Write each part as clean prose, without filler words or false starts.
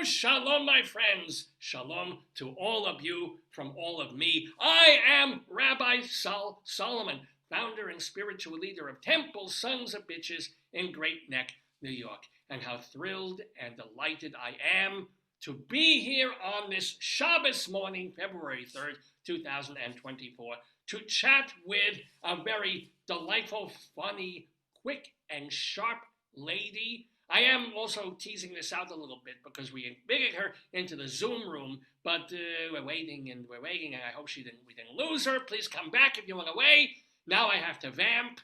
Shalom, my friends. Shalom to all of you from all of me. I am Rabbi Sol Solomon, founder and spiritual leader of Temple Sons of Bitches in Great Neck, New York. And how thrilled and delighted I am to be here on this Shabbos morning, February 3rd, 2024, to chat with a very delightful, funny, quick, and sharp lady. I am also teasing this out a little bit because we invited her into the Zoom room, but we're waiting, and I hope we didn't lose her. Please come back if you went away. Now I have to vamp.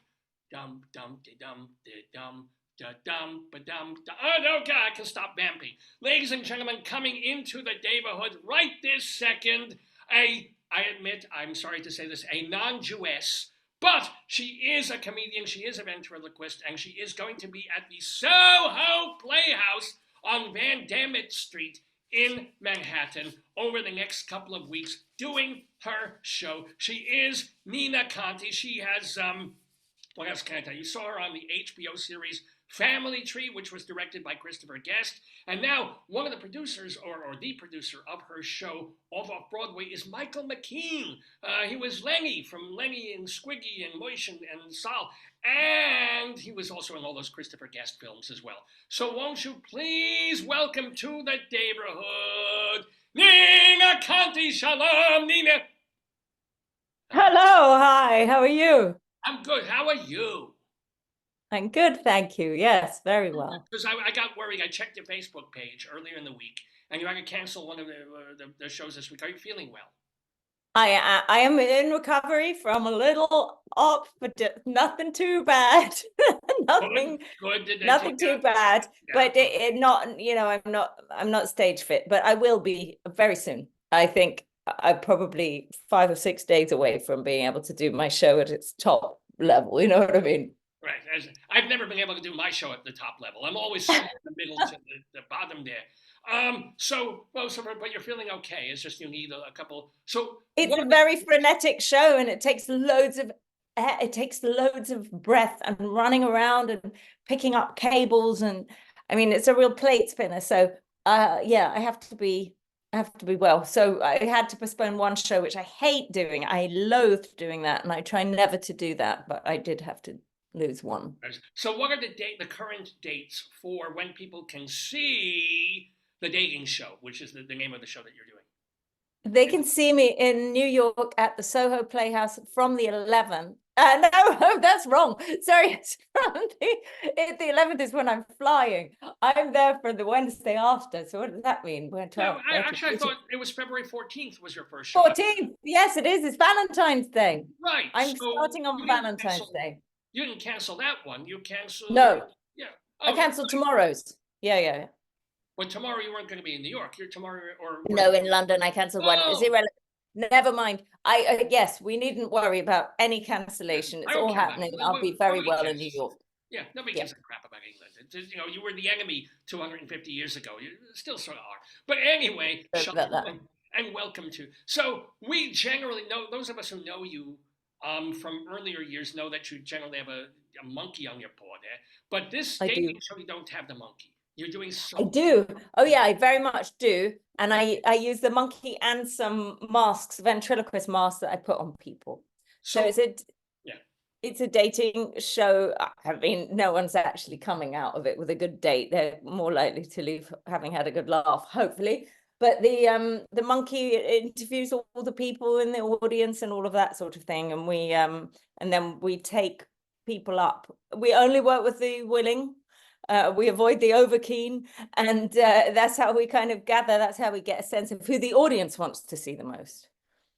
Dum dum de dum de dum da dum ba dum da. Oh no, God, I can stop vamping. Ladies and gentlemen, coming into the neighborhood right this second, I admit, I'm sorry to say this, a non-Jewess. But she is a comedian, she is a ventriloquist, and she is going to be at the Soho Playhouse on Van Damme Street in Manhattan over the next couple of weeks doing her show. She is NINA CONTI. She has, what else can I tell you? You saw her on the HBO series Family Tree, which was directed by Christopher Guest. And now one of the producers, or the producer of her show off Broadway, is Michael McKean. He was Lenny from Lenny and Squiggy and Moish and Sal. And he was also in all those Christopher Guest films as well. So won't you please welcome to the neighborhood, NINA CONTI. Shalom, Nina. Hello, hi, how are you? I'm good. How are you? I'm good, thank you. Yes, very well. Because I got worried. I checked your Facebook page earlier in the week, and you had to cancel one of the shows this week. Are you feeling well? I am in recovery from a little up, but nothing too bad. nothing too bad. Yeah. But it not, you know, I'm not stage fit, but I will be very soon. I think I'm probably 5 or 6 days away from being able to do my show at its top level. You know what I mean? Right. I've never been able to do my show at the top level. I'm always somewhere in the middle to the bottom there. But you're feeling okay. It's just you need a couple. So it's a very frenetic show, and it takes loads of breath and running around and picking up cables, and I mean it's a real plate spinner. So yeah, I have to be well. So I had to postpone one show, which I hate doing. I loathe doing that, and I try never to do that, but I did have to lose one. So what are the current dates for when people can see the dating show, which is the name of the show that you're doing? They can see me in New York at the Soho Playhouse from the 11th. No, that's wrong. Sorry, it's from the 11th is when I'm flying. I'm there for the Wednesday after. So what does that mean? No, I thought it was February 14th was your first show. 14th, yes, it is. It's Valentine's Day. Right. I'm starting on Valentine's Day. You didn't cancel that one. You canceled. No. Yeah. I canceled tomorrow's. Yeah. Well, tomorrow you weren't going to be in New York. You're tomorrow or no, in London. I cancelled one. It's irrelevant. Never mind. Yes, we needn't worry about any cancellation. It's all happening. I'll be very well in New York. Yeah, nobody gives a crap about England. It's, you know, you were the enemy 250 years ago. You still sort of are. But anyway, and welcome to. So we generally know, those of us who know you from earlier years know that you generally have a monkey on your paw there. But this dating show, you don't have the monkey. You're doing so. I do. Oh yeah, I very much do. And I use the monkey and some masks, ventriloquist masks that I put on people. So it's a dating show. I mean, no one's actually coming out of it with a good date. They're more likely to leave having had a good laugh, hopefully. But the monkey interviews all the people in the audience and all of that sort of thing. And we and then we take people up. We only work with the willing. We avoid the overkeen, and that's how we kind of gather. That's how we get a sense of who the audience wants to see the most.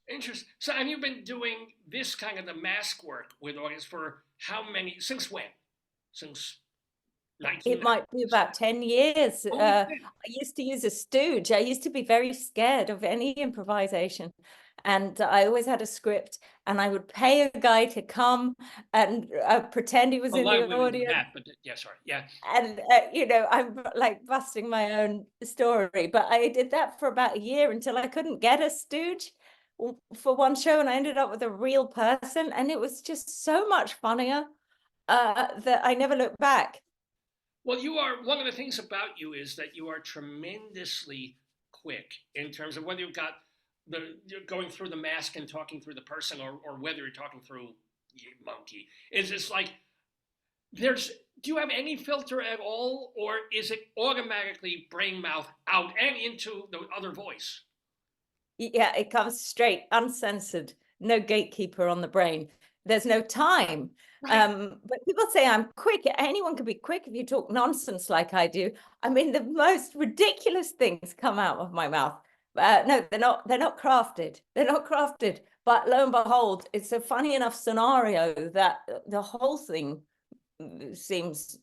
Interesting. So, have you been doing this kind of the mask work with audience for how many? Since when? Since 19. It might be about 10 years. I used to use a stooge. I used to be very scared of any improvisation. And I always had a script, and I would pay a guy to come and pretend he was in the audience. And, you know, I'm like busting my own story. But I did that for about a year until I couldn't get a stooge for one show. And I ended up with a real person. And it was just so much funnier that I never looked back. Well, you are, one of the things about you is that you are tremendously quick in terms of whether you've got you're going through the mask and talking through the person, or whether you're talking through monkey. Is it's like there's, do you have any filter at all, or is it automatically brain mouth out and into the other voice? Yeah, it comes straight, uncensored, no gatekeeper on the brain. There's no time. Right. But people say I'm quick. Anyone can be quick if you talk nonsense like I do. I mean, the most ridiculous things come out of my mouth. No, they're not. They're not crafted. They're not crafted. But lo and behold, it's a funny enough scenario that the whole thing seems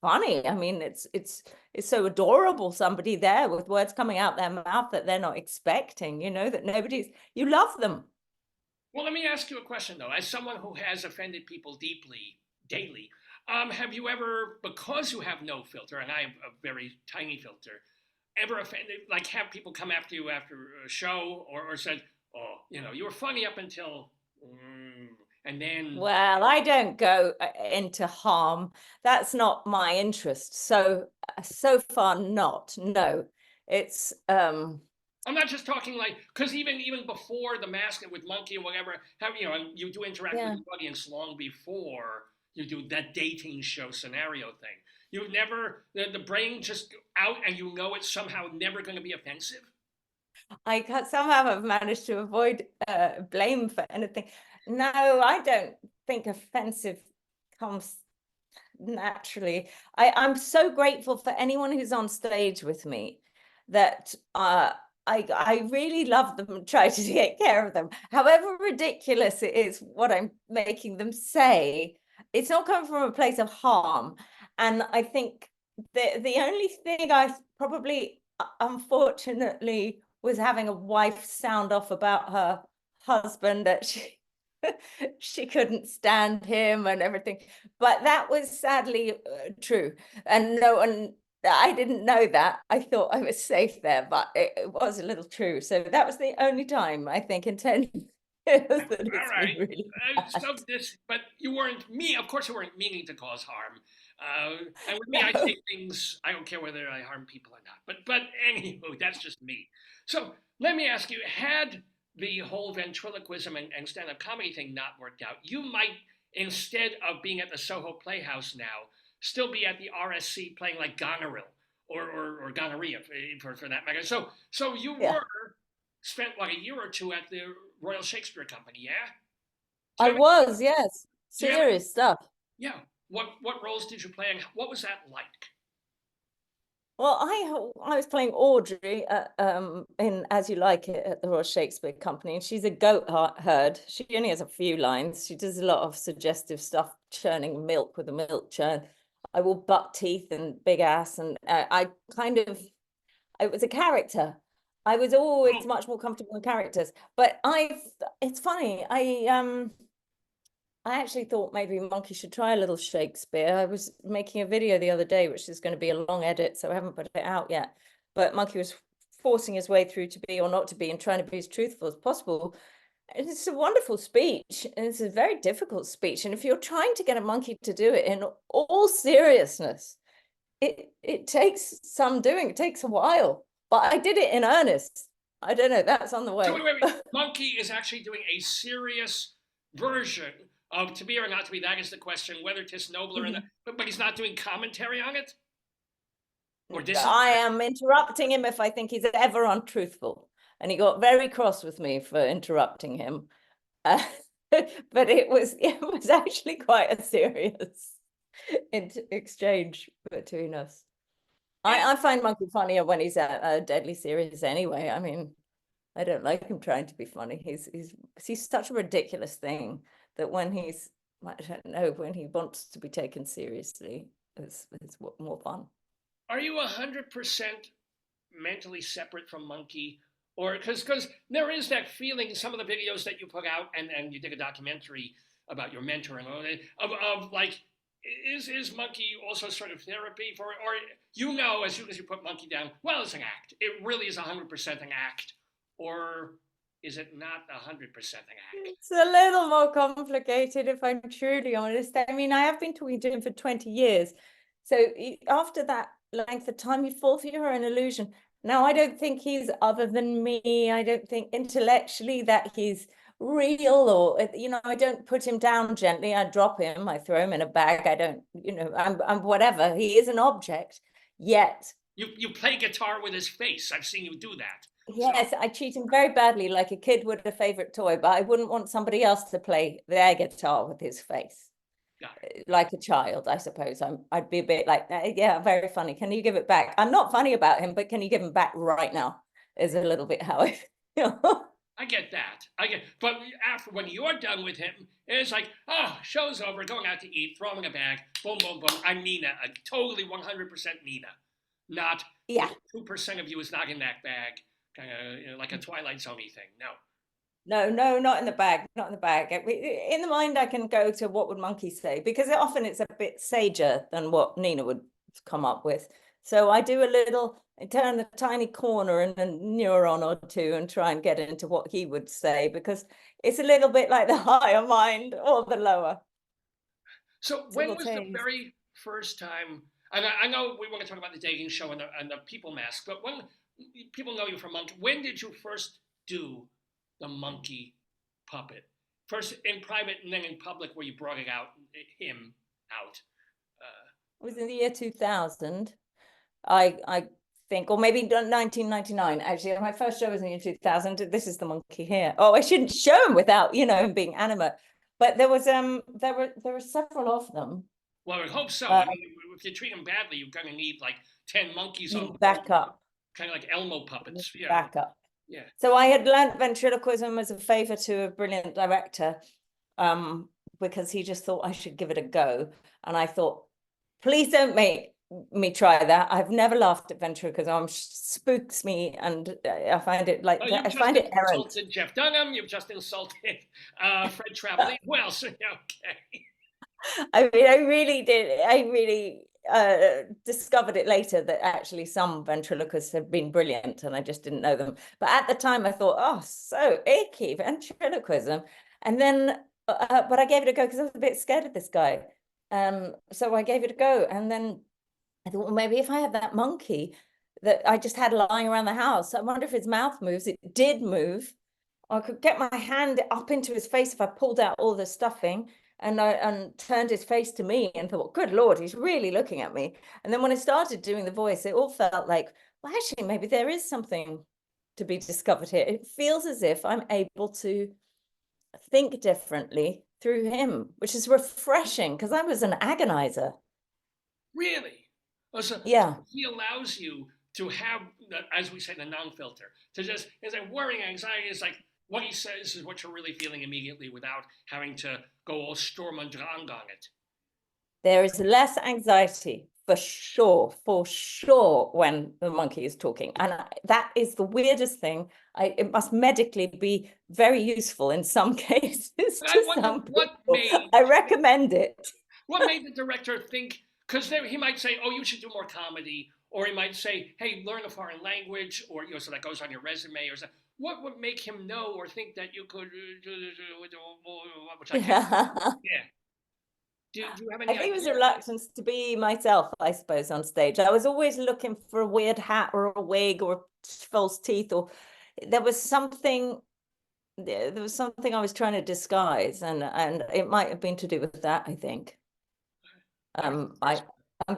funny. I mean, it's so adorable, somebody there with words coming out their mouth that they're not expecting, you know, that nobody's, you love them. Well, let me ask you a question though. As someone who has offended people deeply daily, have you ever, because you have no filter, and I have a very tiny filter, ever offended, like have people come after you after a show, or said, oh, you know, you were funny up until, and then. Well, I don't go into harm. That's not my interest. So far not. No. It's I'm not just talking like, because even before the mask with Monkey or whatever, have, you know, and you do interact with the audience long before you do that dating show scenario thing. You've never, the brain just out, and you know it's somehow never going to be offensive. I somehow have managed to avoid blame for anything. No, I don't think offensive comes naturally. I'm so grateful for anyone who's on stage with me, that I really love them and try to take care of them. However ridiculous it is what I'm making them say, it's not coming from a place of harm. And I think the only thing I probably, unfortunately, was having a wife sound off about her husband, that she couldn't stand him and everything. But that was sadly true. And no one, I didn't know that. I thought I was safe there, but it was a little true. So that was the only time, I think, in 10 years that All it's right. been really So bad. this, but you weren't me. Of course, you weren't meaning to cause harm. And with me, I No. say things. I don't care whether I harm people or not. But anywho, that's just me. So let me ask you: had the whole ventriloquism and stand-up comedy thing not worked out, you might, instead of being at the Soho Playhouse now, still be at the RSC playing like Goneril or gonorrhea for that matter. So you Yeah, were spent like a year or two at the Royal Shakespeare Company, yeah? Do I you have was, yes. do you have any, Serious stuff. yeah? What roles did you play, and what was that like? Well, I was playing Audrey in As You Like It at the Royal Shakespeare Company, and she's a goat herd. She only has a few lines. She does a lot of suggestive stuff, churning milk with a milk churn. I wore buck teeth and big ass, and I was a character. I was always Oh, much more comfortable in characters. But it's funny. I actually thought maybe Monkey should try a little Shakespeare. I was making a video the other day, which is going to be a long edit, so I haven't put it out yet. But Monkey was forcing his way through to be or not to be, and trying to be as truthful as possible. And it's a wonderful speech, and it's a very difficult speech. And if you're trying to get a monkey to do it in all seriousness, it takes some doing. It takes a while. But I did it in earnest. I don't know, that's on the so way. wait. Monkey is actually doing a serious version of To Be or Not to Be. That is the question, whether 'tis nobler, but he's not doing commentary on it, or this is. I am interrupting him if I think he's ever untruthful. And he got very cross with me for interrupting him. But it was actually quite a serious exchange between us. I find Monkey funnier when he's deadly serious anyway. I mean, I don't like him trying to be funny. He's such a ridiculous thing that when he's, I don't know, when he wants to be taken seriously, it's more fun. Are you 100% mentally separate from Monkey? Or because there is that feeling, some of the videos that you put out, and you did a documentary about your mentor, and all that, of like, is Monkey also sort of therapy for, or you know, as soon as you put Monkey down, well, it's an act. It really is 100% an act, or is it not 100% an act? It's a little more complicated, if I'm truly honest. I mean, I have been talking to him for 20 years. So after that length of time, you fall for your own illusion. Now, I don't think he's other than me. I don't think intellectually that he's real, or, you know, I don't put him down gently. I drop him, I throw him in a bag. I don't, you know, I'm whatever. He is an object. Yet you play guitar with his face. I've seen you do that. yes, I treat him very badly, like a kid would a favorite toy, but I wouldn't want somebody else to play their guitar with his face. Like a child, I suppose. I'd be a bit like, yeah, very funny. Can you give it back? I'm not funny about him, but can you give him back right now? Is a little bit how I feel. I get that. But after, when you're done with him, it's like, oh, show's over, going out to eat, throw him in a bag, boom, boom, boom. I'm Nina, totally 100% Nina. Not 2% of you is not in that bag, kind of, you know, like a Twilight Zone-y thing. No, not in the bag, not in the bag. In the mind, I can go to what would monkeys say, because often it's a bit sager than what Nina would come up with. So I do I turn a tiny corner and a neuron or two and try and get into what he would say, because it's a little bit like the higher mind or the lower. So when was the very first time, and I know we want to talk about the dating show and the people mask, but when people know you from Monkey, when did you first do the monkey puppet? First in private and then in public, where you brought him out? It was in the year 2000. I think, or maybe 1999. Actually, my first show was in the year 2000. This is the monkey here. Oh, I shouldn't show him without, you know, him being animate. But there were several of them. Well, I would hope so. I mean, if you treat him badly, you're going to need like 10 monkeys on back up. Kind of like Elmo puppets. Yeah. Back up. Yeah. So I had learned ventriloquism as a favor to a brilliant director, because he just thought I should give it a go. And I thought, please don't make me try that. I've never laughed at ventriloquism. Spooks me, and I find it like, I find it errant. You've just insulted Jeff Dunham. You've just insulted Fred Travelling. Who else? Okay. I mean, I really did. I really discovered it later that actually some ventriloquists have been brilliant, and I just didn't know them. But at the time, I thought, oh, so icky, ventriloquism. And then, but I gave it a go because I was a bit scared of this guy. So I gave it a go, and then I thought, well, maybe if I had that monkey that I just had lying around the house, I wonder if his mouth moves. It did move. I could get my hand up into his face if I pulled out all the stuffing. And turned his face to me and thought, good Lord, he's really looking at me. And then when I started doing the voice, it all felt like, well, actually, maybe there is something to be discovered here. It feels as if I'm able to think differently through him, which is refreshing, because I was an agonizer. Really? So yeah. He allows you to have, as we say, the non-filter, to just, it's like worrying, anxiety, is like, what he says is what you're really feeling immediately without having to go all Sturm und Drang on it. There is less anxiety, for sure, when the monkey is talking. And that is the weirdest thing. It must medically be very useful in some cases. I recommend it. What made the director think, because he might say, oh, you should do more comedy, or he might say, hey, learn a foreign language, or, you know, so that goes on your resume or something. What would make him know or think that you could which I can't. Yeah. Do you have any I think it was a reluctance to be myself, I suppose, on stage. I was always looking for a weird hat or a wig or false teeth, or there was something I was trying to disguise, and it might have been to do with that, I think. I'm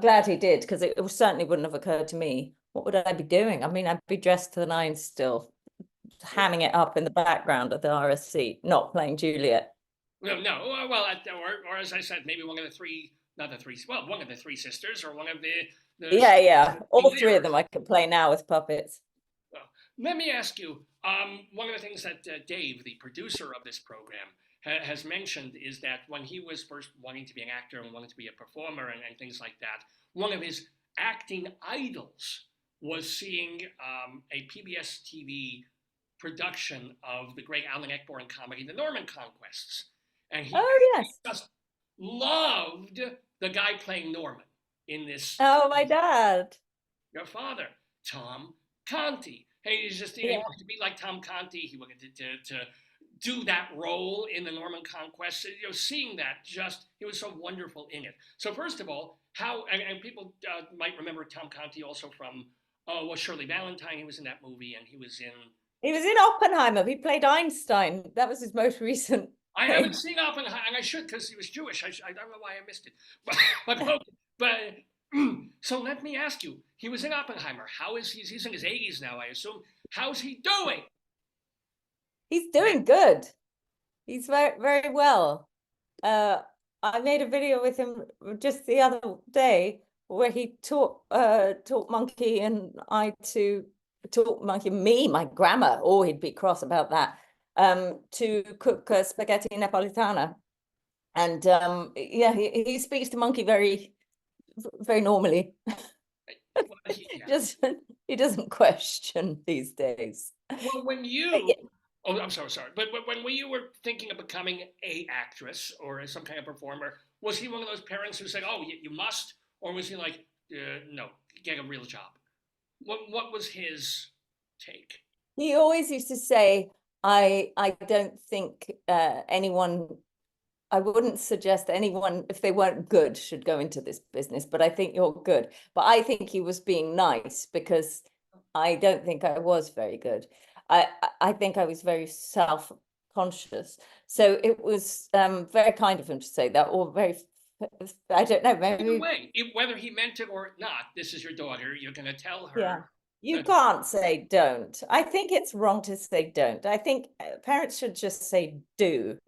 glad he did, because it certainly wouldn't have occurred to me. What would I be doing? I mean, I'd be dressed to the nines still, hamming it up in the background of the RSC, not playing Juliet. No. Well, or as I said, maybe one of the three sisters, or one of the yeah. All three of them I could play now with puppets. Well, let me ask you. One of the things that Dave, the producer of this program, has mentioned is that when he was first wanting to be an actor and wanting to be a performer and things like that, one of his acting idols was seeing a PBS TV production of the great Alan Ayckbourn comedy, The Norman Conquests. And he just loved the guy playing Norman in this. Oh, my dad. Your father, Tom Conti. Hey, he's just, he wanted to be like Tom Conti. He wanted to do that role in the Norman Conquest. Seeing that, he was so wonderful in it. So first of all, and people might remember Tom Conti also from Shirley Valentine. He was in that movie, and he was in Oppenheimer. He played Einstein. That was his most recent. I haven't seen Oppenheimer, and I should, because he was Jewish. I don't know why I missed it. But so let me ask you, he was in Oppenheimer. How is he's in his 80s now, I assume. How's he doing? He's doing good. He's very, very well. I made a video with him just the other day where he taught Monkey and I to taught Monkey, my grammar. Oh, he'd be cross about that. To cook spaghetti napolitana. And yeah, he speaks to Monkey very, very normally. He doesn't question these days. Well, when you, oh, I'm sorry, but when you were thinking of becoming a actress or some kind of performer, was he one of those parents who said, "Oh, you must," or was he like, "No, get a real job"? What was his take? He always used to say, "I don't think anyone." I wouldn't suggest anyone, if they weren't good, should go into this business, but I think you're good. But I think he was being nice because I don't think I was very good. I think I was very self-conscious. So it was very kind of him to say that, or very, I don't know, maybe. Either way, whether he meant it or not, this is your daughter, you're going to tell her. Yeah. You can't say don't. I think it's wrong to say don't. I think parents should just say do.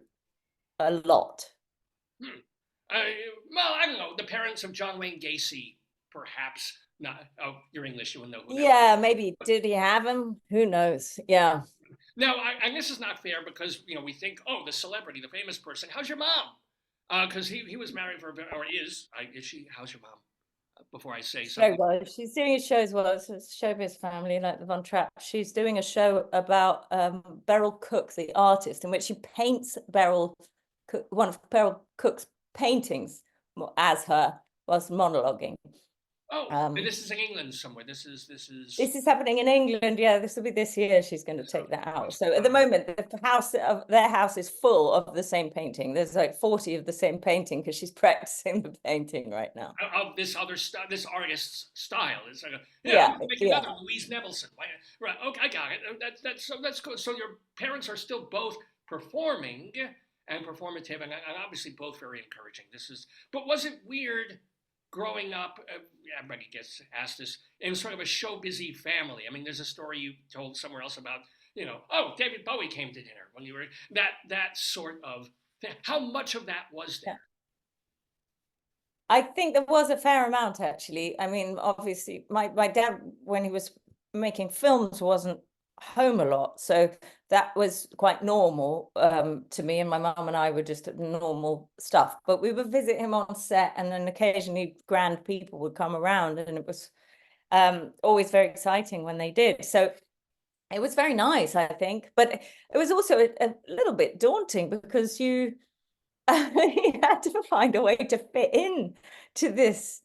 A lot. Well, I don't know. The parents of John Wayne Gacy, perhaps. Not. Oh, you're English. You will know who. Yeah, maybe. Did he have him? Who knows? Yeah. Now, and this is not fair because we think, oh, the celebrity, the famous person. How's your mom? Because he was married for, or is she? How's your mom? Before I say something. Very well. She's doing a show as well. It's a showbiz family like the Von Trapp. She's doing a show about Beryl Cook, the artist, in which she paints one of Beryl Cook's paintings as her whilst monologuing. Oh, this is in England somewhere. This is happening in England. Yeah, this will be this year. She's going to take that out. So at the moment, their house is full of the same painting. There's like 40 of the same painting because she's practicing the painting right now. Of this other this artist's style. It's like another Louise Nevelson. Right. Okay, I got it. That's good. So your parents are still both performing and performative, and obviously both very encouraging. But was it weird growing up? Everybody gets asked this, in sort of a show busy family. I mean, there's a story you told somewhere else about, oh, David Bowie came to dinner when you were that sort of thing. How much of that was there? I think there was a fair amount, actually. I mean, obviously, my dad, when he was making films, wasn't home a lot, so that was quite normal to me, and my mum and I were just normal stuff, but we would visit him on set, and then occasionally grand people would come around, and it was always very exciting when they did. So it was very nice, I think, but it was also a little bit daunting because you had to find a way to fit in to this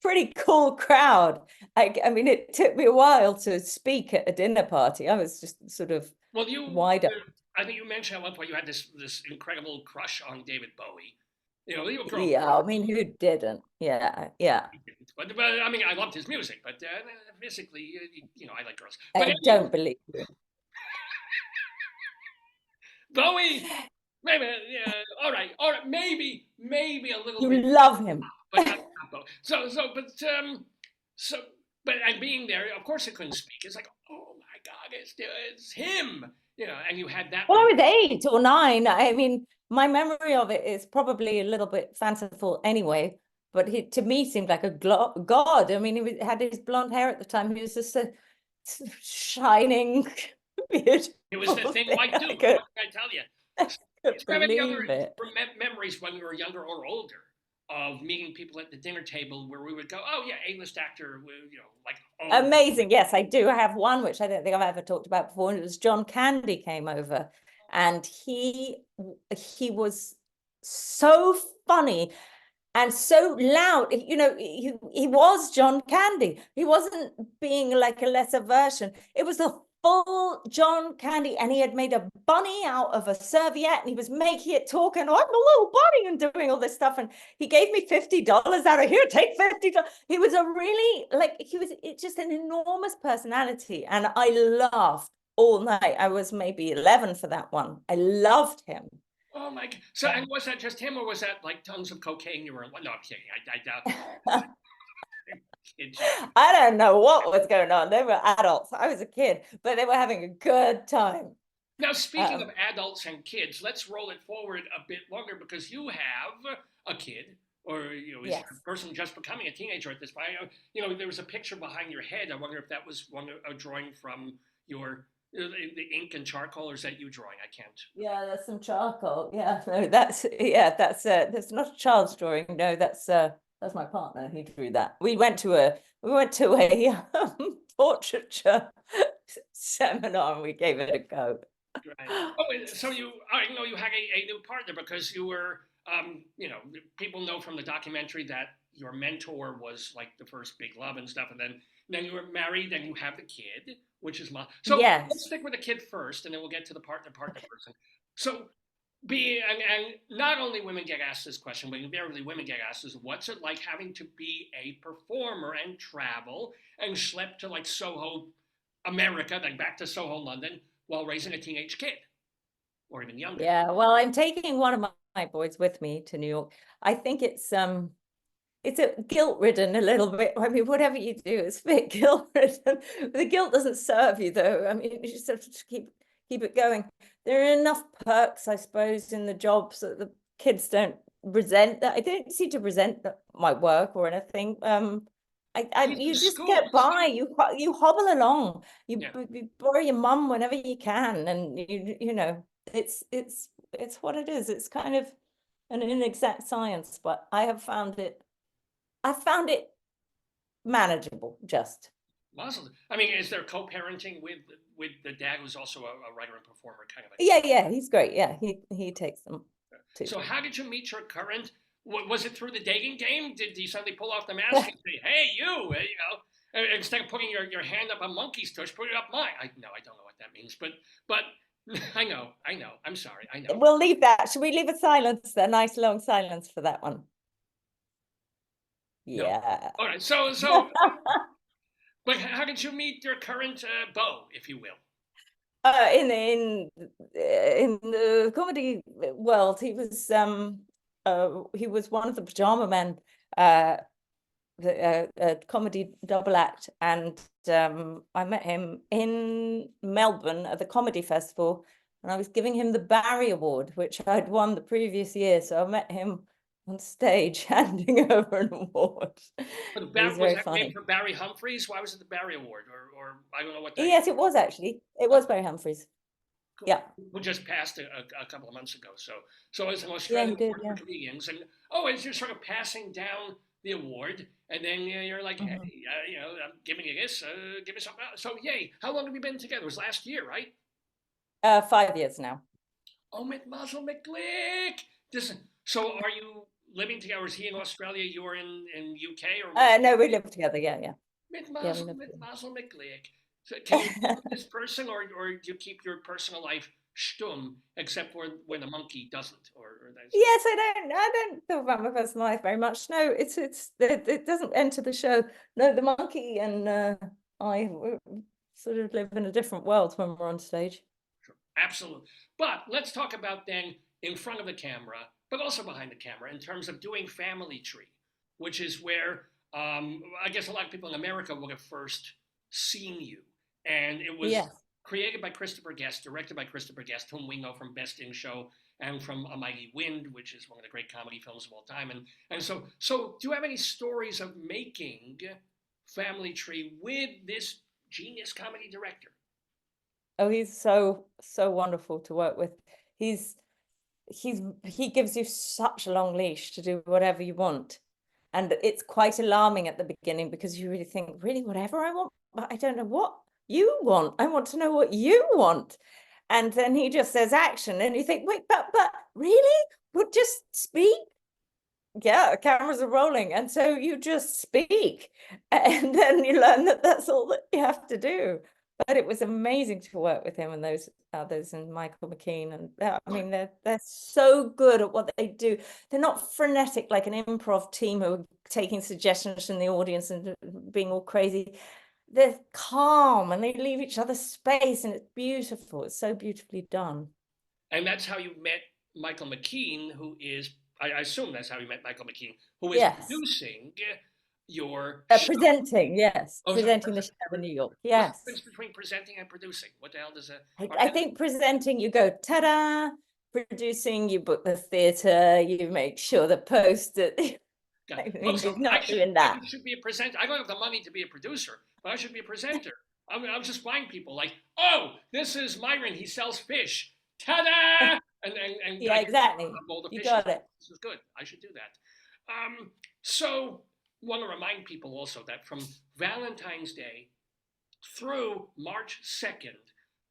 pretty cool crowd. I mean, it took me a while to speak at a dinner party. I was just sort of wide up. I think you mentioned at one point you had this incredible crush on David Bowie. Yeah, I mean, who didn't? Yeah. But I mean, I loved his music, but physically, I like girls. But I don't believe you. Bowie, maybe, yeah, all right, maybe a little. You love him. But and being there, of course, I couldn't speak. It's like, oh my God, it's him, and you had that. Well, I was 8 or 9. I mean, my memory of it is probably a little bit fanciful anyway, but he, to me, seemed like a god. I mean, he had his blonde hair at the time. He was just a shining, beautiful. It was the thing white dude. What can I tell you? Do you have any other memories when you were younger or older of meeting people at the dinner table where we would go, oh yeah, A-list actor, like amazing. Yes, I do. I have one which I don't think I've ever talked about before, and it was John Candy came over, and he was so funny and so loud. He was John Candy. He wasn't being like a lesser version. It was the full John Candy, and he had made a bunny out of a serviette, and he was making it talk, and I'm a little bunny, and doing all this stuff. And he gave me $50 out of here, take $50. He was a really, like, it's just an enormous personality. And I laughed all night. I was maybe 11 for that one. I loved him. Oh my God. So, and was that just him, or was that like tons of cocaine you were in? No, I'm kidding. I doubt. I don't know what was going on. They were adults. I was a kid, but they were having a good time. Now, speaking of adults and kids, let's roll it forward a bit longer, because you have a kid, or is Yes. a person just becoming a teenager at this point. There was a picture behind your head. I wonder if that was a drawing from your the ink and charcoal, or is that you drawing? I can't. Yeah, there's some charcoal. Yeah, no, that's not a child's drawing. No, that's my partner. He drew that. We went to a portraiture seminar, and we gave it a go. Right. Oh, so I know you had a new partner, because you were, people know from the documentary that your mentor was like the first big love and stuff, and then you were married, then you have the kid, which is so. Yes. Let's stick with the kid first, and then we'll get to the partner person. So, and not only women get asked this question, but invariably women get asked is, what's it like having to be a performer and travel and schlep to like Soho, America, then back to Soho, London, while raising a teenage kid, or even younger? Yeah, well, I'm taking one of my boys with me to New York. I think it's a guilt-ridden a little bit. I mean, whatever you do, it's a bit guilt-ridden. The guilt doesn't serve you, though. I mean, you just have to keep it going. There are enough perks, I suppose, in the jobs that the kids don't resent that. I don't seem to resent my work or anything. You just get by. You hobble along. You borrow your mum whenever you can, and it's what it is. It's kind of an inexact science, but I found it manageable. Just. Awesome. I mean, is there co-parenting with the dad, who's also a writer and performer, kind of? Yeah, he's great. Yeah, he takes them too. So how did you meet your current? Was it through the dating game? Did you suddenly pull off the mask and say, "Hey, you," instead of putting your hand up a monkey's tush, put it up mine? I don't know what that means, but I know. I'm sorry. I know. We'll leave that. Should we leave a silence? A nice long silence for that one. No. Yeah. All right. So, but how did you meet your current beau, if you will? In the comedy world, he was one of the Pajama Men, the comedy double act, and I met him in Melbourne at the comedy festival, and I was giving him the Barry Award, which I'd won the previous year. So I met him on stage handing over an award. But was that named for Barry Humphries? Why was it the Barry Award, or I don't know what that Yes, it was actually. It was Barry Humphries. Cool. Yeah. Who just passed a couple of months ago. So as an Australian award for comedians, and as you're sort of passing down the award, and then you're like, hey, I'm giving you this, give me something else. So yay. How long have you been together? It was last year, right? 5 years now. Oh, McMuzzle McGlick. Listen, so are you living together? Is he in Australia? You're in UK, or? No, we live together. Yeah. McMuzzle McGlick. So can you know this person, or do you keep your personal life stumm, except for when the monkey doesn't, or that's... Yes, I don't talk about my personal life very much. No, it doesn't enter the show. No, the monkey and I sort of live in a different world when we're on stage. Sure. Absolutely. But let's talk about then in front of the camera, but also behind the camera, in terms of doing Family Tree, which is where I guess a lot of people in America would have first seen you. And it was created by Christopher Guest, directed by Christopher Guest, whom we know from Best in Show and from A Mighty Wind, which is one of the great comedy films of all time. And so do you have any stories of making Family Tree with this genius comedy director? Oh, he's so wonderful to work with. He gives you such a long leash to do whatever you want. And it's quite alarming at the beginning, because you really think, really, whatever I want, but I don't know what you want. I want to know what you want. And then he just says action, and you think, wait, but really? Would just speak? Yeah, cameras are rolling, and so you just speak, and then you learn that that's all that you have to do. but it was amazing to work with him and those others and Michael McKean. And I mean, they're so good at what they do. They're not frenetic like an improv team who are taking suggestions from the audience and being all crazy. They're calm and they leave each other space, and it's beautiful. It's so beautifully done. And that's how you met Michael McKean, who is, I assume that's how you met Michael McKean, who is producing your show. Presenting, yes. Presenting the show in New York, yes. What's the difference between presenting and producing? What the hell does that? I think presenting, you go, ta-da. Producing, you book the theater, you make sure the poster. I mean, so not doing that. I should be a presenter. I don't have the money to be a producer, but I should be a presenter. I'm just flying people like, oh, this is Myron. He sells fish. Ta-da! And yeah, exactly. You got it. This is good. I should do that. So want to remind people also that from Valentine's Day through March 2nd,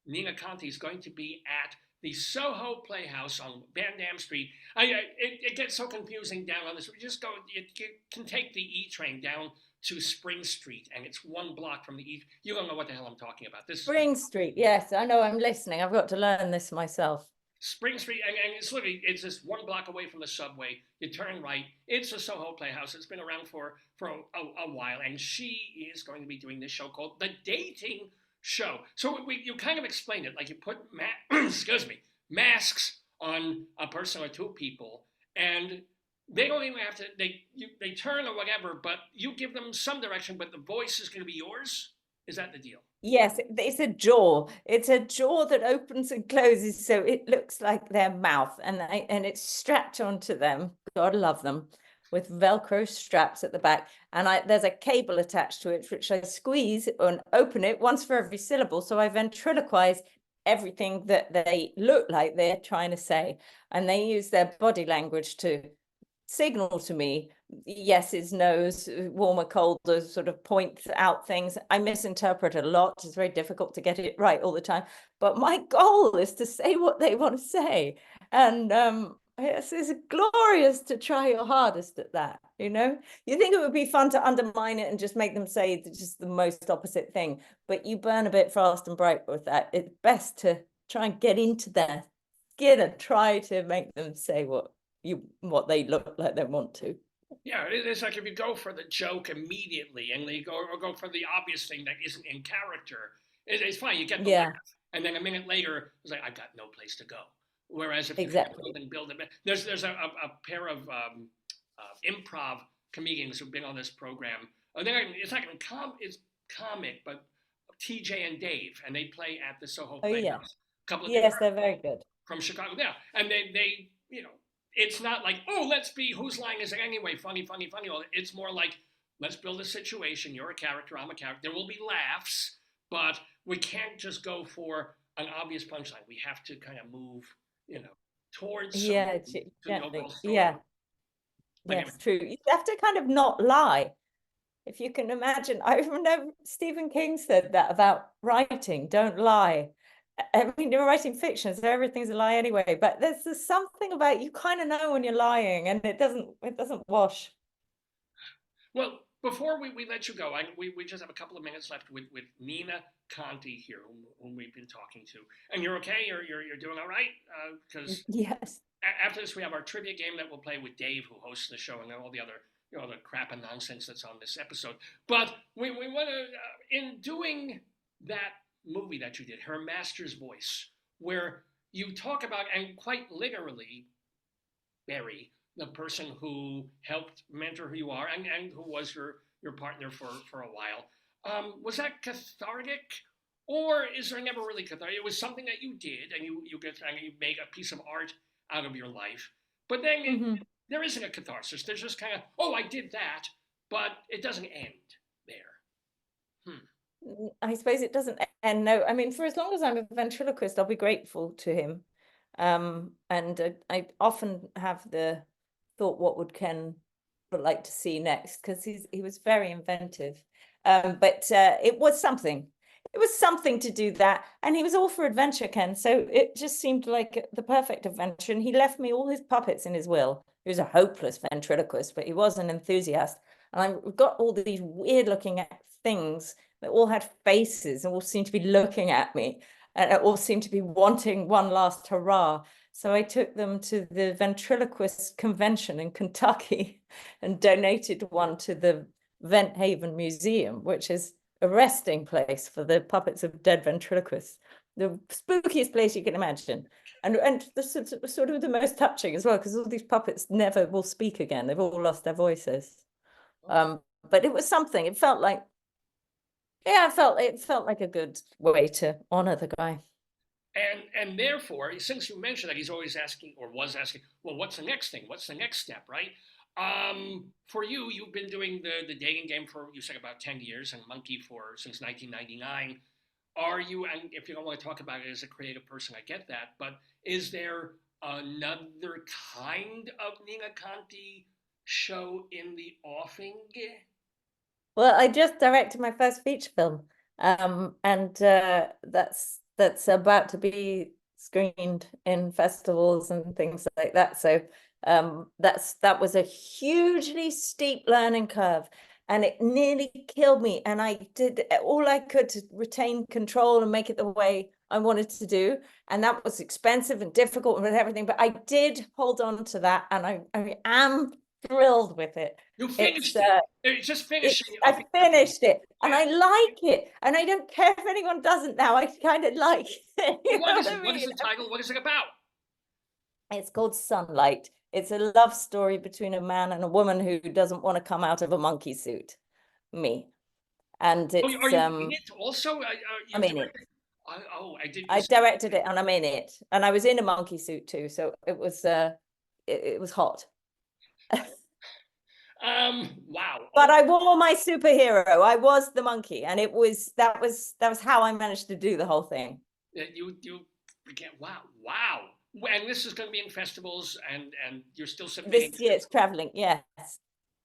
Nina Conti is going to be at the Soho Playhouse on Van Dam Street. It gets so confusing down on this. We just go, you can take the E train down to Spring Street, and it's 1 block from the E. You don't know what the hell I'm talking about. This Spring Street, yes, I know, I'm listening. I've got to learn this myself. Spring Street, and it's literally, it's just 1 block away from the subway. You turn right. It's a Soho Playhouse. It's been around for a while, and she is going to be doing this show called The Dating Show. So you kind of explained it, like you put masks on a person or 2 people, and they don't even have to, they turn or whatever, but you give them some direction, but the voice is going to be yours. Is that the deal? Yes, it's a jaw. It's a jaw that opens and closes, so it looks like their mouth, and it's strapped onto them. God love them, with Velcro straps at the back, and there's a cable attached to it, which I squeeze and open it once for every syllable. So I ventriloquize everything that they look like they're trying to say, and they use their body language to signal to me yeses, nos, warmer, colder, sort of points out things. I misinterpret a lot. It's very difficult to get it right all the time, but my goal is to say what they want to say. And it's glorious to try your hardest at that. You know, you think it would be fun to undermine it and just make them say just the most opposite thing, but you burn a bit fast and bright with that. It's best to try and get into their skin and try to make them say what they look like they want to. Yeah, it's like if you go for the joke immediately and they go for the obvious thing that isn't in character, it's fine. You get the laugh, and then a minute later, it's like I've got no place to go. Whereas if you build it, there's a pair of improv comedians who've been on this program. It's like it's comic, but TJ and Dave, and they play at the Soho Playhouse. Yes, they're very good from Chicago. Yeah, and they you know. It's not like, oh, let's be, whose line is it anyway? Funny. It's more like, let's build a situation. You're a character, I'm a character. There will be laughs, but we can't just go for an obvious punchline. We have to kind of move, towards the overall story. Yeah. That's true. You have to kind of not lie. If you can imagine, I remember Stephen King said that about writing, don't lie. I mean, you're writing fiction, so everything's a lie anyway, but there's something about, you kind of know when you're lying, and it doesn't wash. Well, before we let you go, we just have a couple of minutes left with Nina Conti here, whom we've been talking to. And you're okay? You're doing all right? Because yes. After this, we have our trivia game that we'll play with Dave, who hosts the show, and all the other the crap and nonsense that's on this episode. But we want to, in doing that movie that you did, Her Master's Voice, where you talk about, and quite literally bury the person who helped mentor who you are and who was your partner for a while. Was that cathartic, or is there never really cathartic? It was something that you did, and you make a piece of art out of your life, but then there isn't a catharsis. There's just kind of, oh, I did that, but it doesn't end there. I suppose it doesn't end. No, I mean, for as long as I'm a ventriloquist, I'll be grateful to him. And I often have the thought, what would Ken like to see next? Because he was very inventive. But it was something. It was something to do that. And he was all for adventure, Ken. So it just seemed like the perfect adventure. And he left me all his puppets in his will. He was a hopeless ventriloquist, but he was an enthusiast. And I've got all these weird looking things They all had faces and all seemed to be looking at me, and it all seemed to be wanting one last hurrah. So I took them to the ventriloquist convention in Kentucky and donated one to the Vent Haven Museum, which is a resting place for the puppets of dead ventriloquists. The spookiest place you can imagine. And the sort of the most touching as well, because all these puppets never will speak again. They've all lost their voices. But it was something. It felt like, yeah, it felt like a good way to honor the guy. And therefore, since you mentioned that he's always asking, or was asking, well, what's the next thing? What's the next step, right? For you, you've been doing the dating game for, you said, about 10 years, and Monkey since 1999. Are you, and if you don't want to talk about it as a creative person, I get that, but is there another kind of Nina Conti show in the offing? Well, I just directed my first feature film, and that's about to be screened in festivals and things like that. So that was a hugely steep learning curve, and it nearly killed me. And I did all I could to retain control and make it the way I wanted to do. And that was expensive and difficult and everything, but I did hold on to that, and I am thrilled with it. You finished it. It's just finishing. I finished it, and I like it, and I don't care if anyone doesn't now. I kind of like it. What is the title? What is it about? It's called Sunlight. It's a love story between a man and a woman who doesn't want to come out of a monkey suit. Me. And it's are you in it also? I'm in it. I did. I directed it, and I'm in it, and I was in a monkey suit too, so it was hot. Wow. But I wore my superhero. I was the monkey, and that was how I managed to do the whole thing. You again, wow. And this is going to be in festivals, and you're still submitting. This year it's traveling, yes.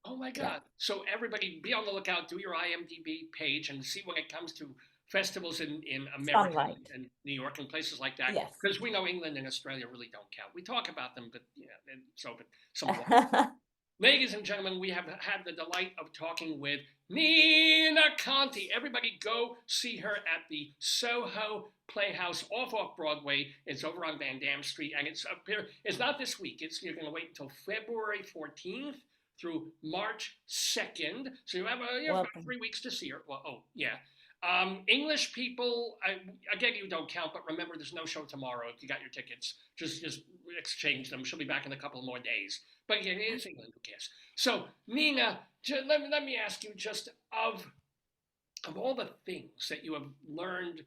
Oh my God. Yeah. So everybody be on the lookout, do your IMDb page and see when it comes to festivals in America Sunlight. and New York and places like that. Yes. Because we know England and Australia really don't count. We talk about them, but yeah, it's open somewhat. Ladies and gentlemen, we have had the delight of talking with Nina Conti. Everybody go see her at the Soho Playhouse off Broadway. It's over on Van Dam Street, and it's up here. It's not this week. You're going to wait until February 14th through March 2nd. So you have about 3 weeks to see her. Well, oh, yeah. English people, again, you don't count, but remember, there's no show tomorrow. If you got your tickets, just exchange them. She'll be back in a couple more days. But again, it is England, who cares? So, Nina, let me ask you, just of all the things that you have learned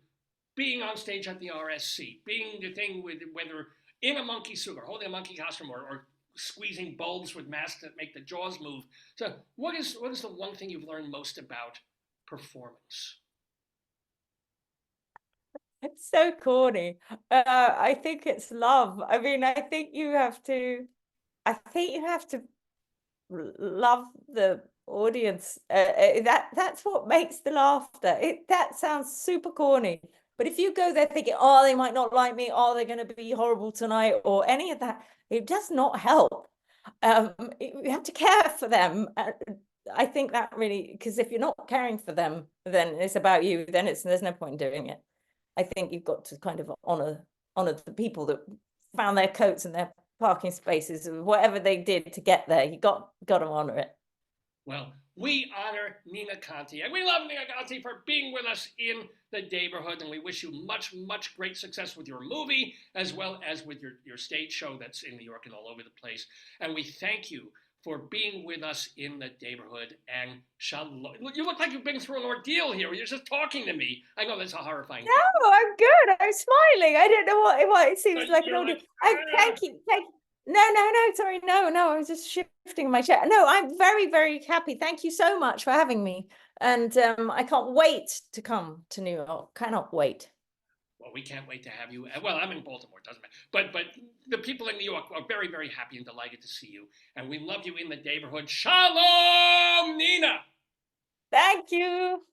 being on stage at the RSC, being the thing with whether in a monkey suit or holding a monkey costume or squeezing bulbs with masks that make the jaws move. So what is the one thing you've learned most about performance? It's so corny. I think it's love. I mean, I think you have to love the audience. That's what makes the laughter. That sounds super corny. But if you go there thinking, oh, they might not like me, oh, they're going to be horrible tonight, or any of that, it does not help. You have to care for them. I think that really, because if you're not caring for them, then it's about you. Then there's no point in doing it. I think you've got to kind of honor the people that found their coats and their parking spaces, whatever they did to get there. You got to honor it. Well, we honor Nina Conti, and we love Nina Conti for being with us in the neighborhood, and we wish you much, much great success with your movie, as well as with your stage show that's in New York and all over the place. And we thank you for being with us in the neighborhood, and shalom. You look like you've been through an ordeal here. You're just talking to me. I know that's a horrifying thing. No, I'm good. I'm smiling. I don't know what it seems like an ordeal. Thank you. No, sorry, no, I was just shifting my chair. No, I'm very, very happy. Thank you so much for having me. And I can't wait to come to New York. Cannot wait. Well, we can't wait to have you. Well, I'm in Baltimore, doesn't matter. But the people in New York are very, very happy and delighted to see you. And we love you in the neighborhood. Shalom, Nina. Thank you.